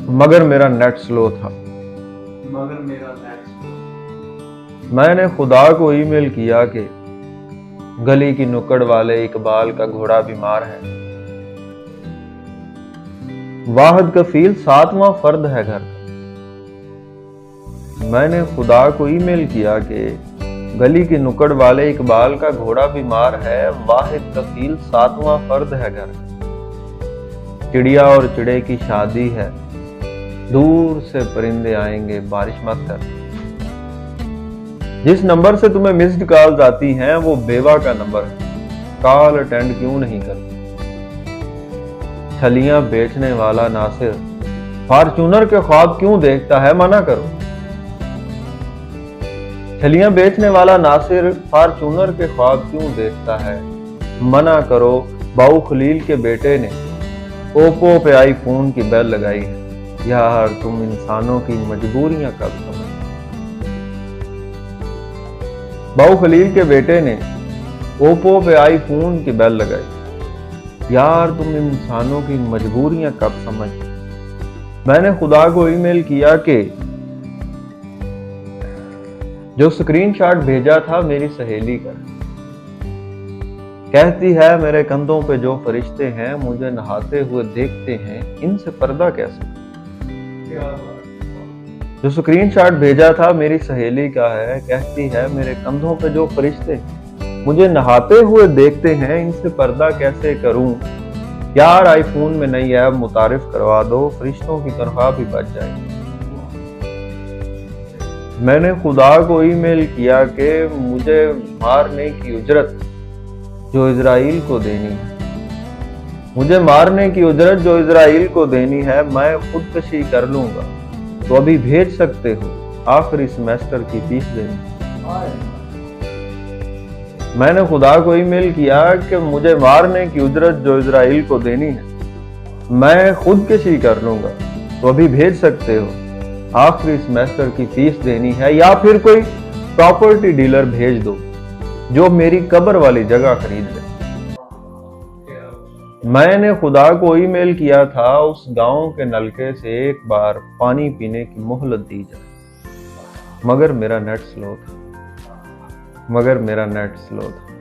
मगर मेरा net slow था। मैंने खुदा को ईमेल किया कि गली की नुक्कड़ वाले इकबाल का घोड़ा बीमार है। वाहिद कफील 7वां फर्द है घर का। मैंने खुदा को ईमेल किया कि गली की नुक्कड़ वाले इकबाल का घोड़ा बीमार है। वाहिद कफील 7वां फर्द है घर का। चिड़िया और चिड़े की शादी है, दूर से परिंदे आएंगे, बारिश मत कर। जिस नंबर से तुम्हें मिस्ड कॉल्स आती हैं वो बेवा का नंबर है, कॉल अटेंड क्यों नहीं करती। छलियां बेचने वाला नासिर फॉर्च्यूनर के ख्वाब क्यों देखता है, मना करो। छलियां बेचने वाला नासिर फॉर्च्यूनर के ख्वाब क्यों देखता है, मना करो। बाऊ खलील के बेटे ने ओप्पो पे आईफोन की बेल लगाई है। यार तुम इंसानों की मजबूरियां कब समझ। बाऊ खलील के बेटे ने ओप्पो पे आईफोन की बेल लगाई। यार तुम इंसानों की मजबूरियां कब समझ। मैंने खुदा को ईमेल किया कि जो स्क्रीनशॉट भेजा था मेरी सहेली का, कहती है मेरे कंधों पे जो फरिश्ते हैं मुझे नहाते हुए देखते हैं, इनसे पर्दा कैसे। जो स्क्रीनशॉट भेजा था मेरी सहेली का है, कहती है मेरे कंधों पे जो फरिश्ते मुझे नहाते हुए देखते हैं, इनसे पर्दा कैसे करूं। यार आईफोन में नई ऐप मुतारिफ करवा दो, फरिश्तों की तनख्वाह भी बच जाएगी। मैंने खुदा को ईमेल किया कि मुझे मारने की उजरत जो इजराइल को देनी है, मुझे मारने की उजरत जो इजराइल को देनी है, मैं खुदकशी कर लूंगा, तो अभी भेज सकते हो, आखिरी सेमेस्टर की फीस देनी। मैंने खुदा को ईमेल किया कि मुझे मारने की उजरत जो इजराइल को देनी है, मैं खुदकशी कर लूंगा, तो अभी भेज सकते हो, आखिरी सेमेस्टर की फीस देनी है, या फिर कोई प्रॉपर्टी डीलर भेज दो जो मेरी कब्र वाली जगह खरीद ले। मैंने खुदा को ईमेल किया था उस गांव के नलके से एक बार पानी पीने की मोहलत दी जाए, मगर मेरा नेट स्लो था।